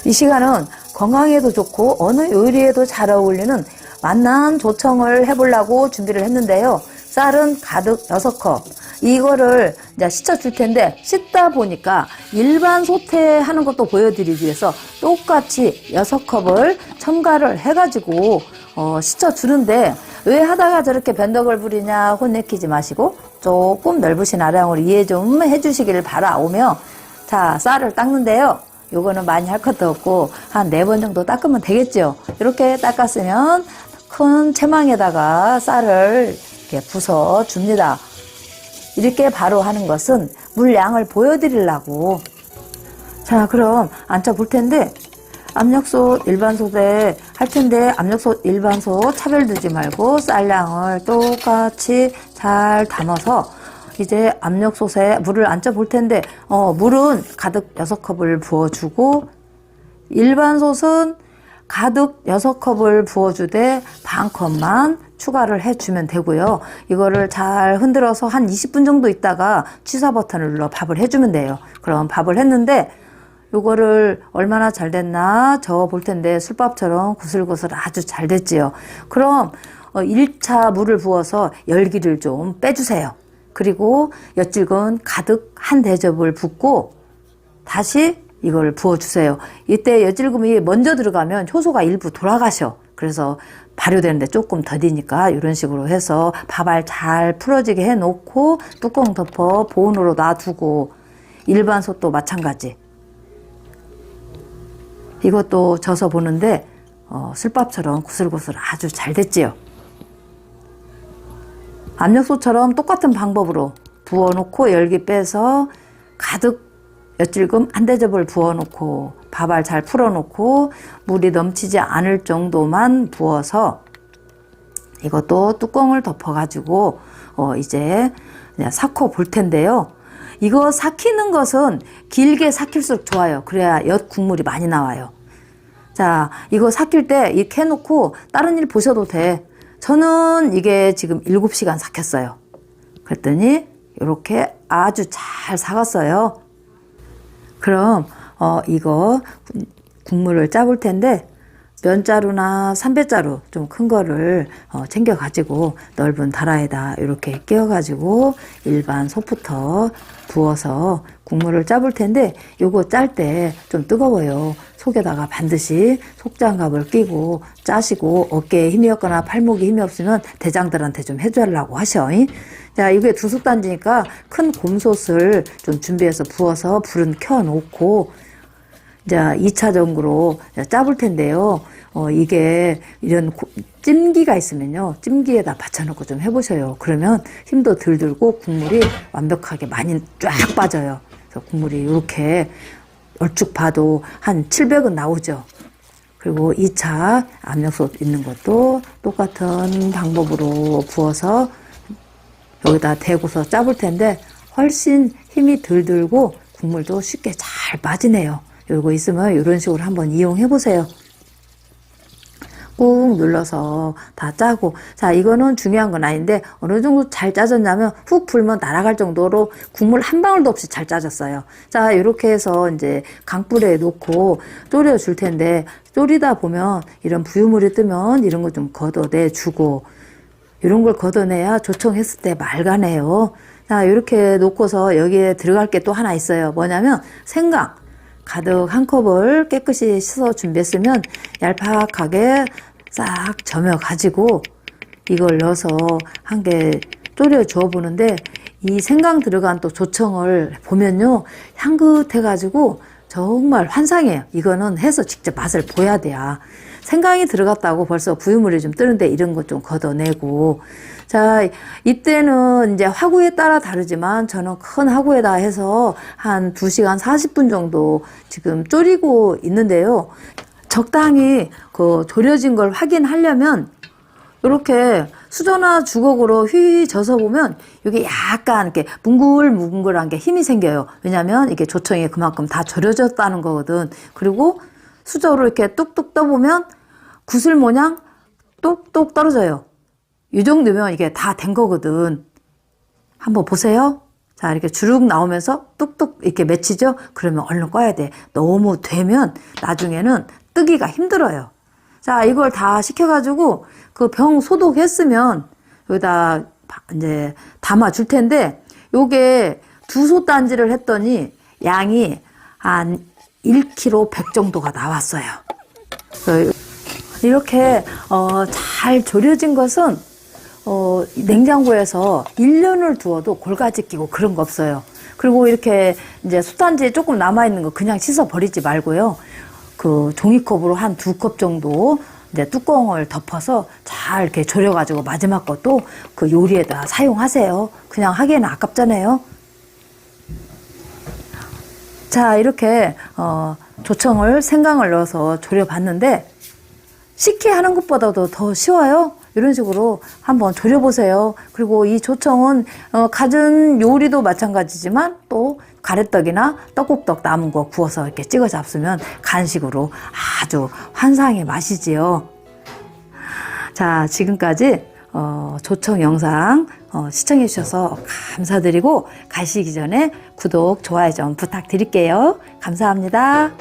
이 시간은 건강에도 좋고 어느 요리에도 잘 어울리는 맛난 조청을 해보려고 준비를 했는데요. 쌀은 가득 6컵. 이거를 이제 씻어줄 텐데, 씻다 보니까 일반 소태하는 것도 보여드리기 위해서 똑같이 6컵을 첨가를 해가지고 씻어주는데, 왜 하다가 저렇게 변덕을 부리냐 혼내키지 마시고 조금 넓으신 아량으로 이해 좀 해주시기를 바라오며, 자, 쌀을 닦는데요. 요거는 많이 할 것도 없고 한 4번 정도 닦으면 되겠죠. 이렇게 닦았으면 큰 채망에다가 쌀을 이렇게 부숴 줍니다. 이렇게 바로 하는 것은 물량을 보여드리려고. 자, 그럼 앉혀 볼 텐데, 압력솥, 일반솥에 할 텐데, 압력솥, 일반솥 차별 두지 말고 쌀량을 똑같이 잘 담아서 이제 압력솥에 물을 앉혀 볼 텐데, 물은 가득 6컵을 부어주고, 일반솥은 가득 6컵을 부어주되 반컵만 추가를 해주면 되고요. 이거를 잘 흔들어서 한 20분 정도 있다가 취사 버튼을 눌러 밥을 해주면 돼요. 그럼 밥을 했는데, 요거를 얼마나 잘 됐나 저어 볼 텐데, 술밥처럼 구슬구슬 아주 잘 됐지요. 그럼 1차 물을 부어서 열기를 좀 빼주세요. 그리고 엿질근 가득 한 대접을 붓고 다시 이걸 부어주세요. 이때 엿질금이 먼저 들어가면 효소가 일부 돌아가셔. 그래서 발효되는데 조금 더디니까 이런 식으로 해서 밥알 잘 풀어지게 해놓고 뚜껑 덮어 보온으로 놔두고, 일반솥도 마찬가지. 이것도 져서 보는데 술밥처럼 구슬구슬 아주 잘 됐지요. 압력솥처럼 똑같은 방법으로 부어놓고 열기 빼서 가득 엿질금 한 대접을 부어놓고 밥알 잘 풀어놓고 물이 넘치지 않을 정도만 부어서 이것도 뚜껑을 덮어가지고 이제 그냥 삭혀 볼 텐데요. 이거 삭히는 것은 길게 삭힐수록 좋아요. 그래야 엿 국물이 많이 나와요. 자, 이거 삭힐 때 이렇게 해놓고 다른 일 보셔도 돼. 저는 이게 지금 7시간 삭혔어요. 그랬더니 이렇게 아주 잘 삭았어요. 그럼 이거 국물을 짜볼 텐데, 면자루나 삼배자루 좀 큰 거를 챙겨 가지고 넓은 다라에다 이렇게 끼워 가지고 일반 솥부터 부어서 국물을 짜볼 텐데, 요거 짤 때 좀 뜨거워요. 속에다가 반드시 속장갑을 끼고 짜시고, 어깨에 힘이 없거나 팔목에 힘이 없으면 대장들한테 좀 해주려고 하셔. 자, 이게 2솥단지니까 큰 곰솥을 좀 준비해서 부어서 불은 켜놓고, 이제 2차적으로 짜볼 텐데요. 이게 이런 찜기가 있으면요, 찜기에다 받쳐놓고 좀 해보셔요. 그러면 힘도 덜 들고 국물이 완벽하게 많이 쫙 빠져요. 그래서 국물이 이렇게 얼쭉 봐도 한 700은 나오죠. 그리고 2차 압력솥 있는 것도 똑같은 방법으로 부어서 여기다 대고서 짜볼 텐데, 훨씬 힘이 덜 들고 국물도 쉽게 잘 빠지네요. 요거 있으면 이런 식으로 한번 이용해 보세요. 꾹 눌러서 다 짜고. 자, 이거는 중요한 건 아닌데 어느 정도 잘 짜졌냐면 훅 불면 날아갈 정도로 국물 한 방울도 없이 잘 짜졌어요. 자, 이렇게 해서 이제 강불에 놓고 졸여 줄 텐데, 졸이다 보면 이런 부유물이 뜨면 이런 거 좀 걷어내 주고, 이런 걸 걷어내야 조청했을 때 맑아내요. 자, 이렇게 놓고서 여기에 들어갈 게 또 하나 있어요. 뭐냐면 생강 가득 한 컵을 깨끗이 씻어 준비했으면 얄팍하게 싹 저며 가지고 이걸 넣어서 한 개 졸여 주어 보는데, 이 생강 들어간 또 조청을 보면요, 향긋해 가지고 정말 환상이에요. 이거는 해서 직접 맛을 보야 돼요. 생강이 들어갔다고 벌써 부유물이 좀 뜨는데 이런 거 좀 걷어내고. 자, 이때는 이제 화구에 따라 다르지만 저는 큰 화구에다 해서 한 2시간 40분 정도 지금 졸이고 있는데요. 적당히 그 졸여진 걸 확인하려면 이렇게 수저나 주걱으로 휘 져서 보면 이게 약간 이렇게 뭉글뭉글한 게 힘이 생겨요. 왜냐면 이게 조청이 그만큼 다 졸여졌다는 거거든. 그리고 수저로 이렇게 뚝뚝 떠보면 구슬 모양 똑똑 떨어져요. 이 정도면 이게 다 된 거거든. 한번 보세요. 자, 이렇게 주룩 나오면서 뚝뚝 이렇게 맺히죠? 그러면 얼른 꺼야 돼. 너무 되면 나중에는 뜨기가 힘들어요. 자, 이걸 다 시켜가지고 그 병 소독했으면 여기다 이제 담아 줄 텐데, 요게 2솥단지를 했더니 양이 한 1kg 100 정도가 나왔어요. 이렇게 잘 졸여진 것은 냉장고에서 1년을 두어도 골가지 끼고 그런 거 없어요. 그리고 이렇게 이제 솥단지에 조금 남아있는 거 그냥 씻어 버리지 말고요. 그 종이컵으로 한 2컵 정도 이제 뚜껑을 덮어서 잘 이렇게 졸여가지고 마지막 것도 그 요리에다 사용하세요. 그냥 하기에는 아깝잖아요. 자, 이렇게 조청을 생강을 넣어서 졸여봤는데 쉽게 하는 것보다도 더 쉬워요. 이런 식으로 한번 졸여보세요. 그리고 이 조청은 갖은 요리도 마찬가지지만 또 가래떡이나 떡국떡 남은 거 구워서 이렇게 찍어 잡수면 간식으로 아주 환상의 맛이지요. 자, 지금까지 조청 영상 시청해 주셔서 감사드리고, 가시기 전에 구독, 좋아요 좀 부탁드릴게요. 감사합니다.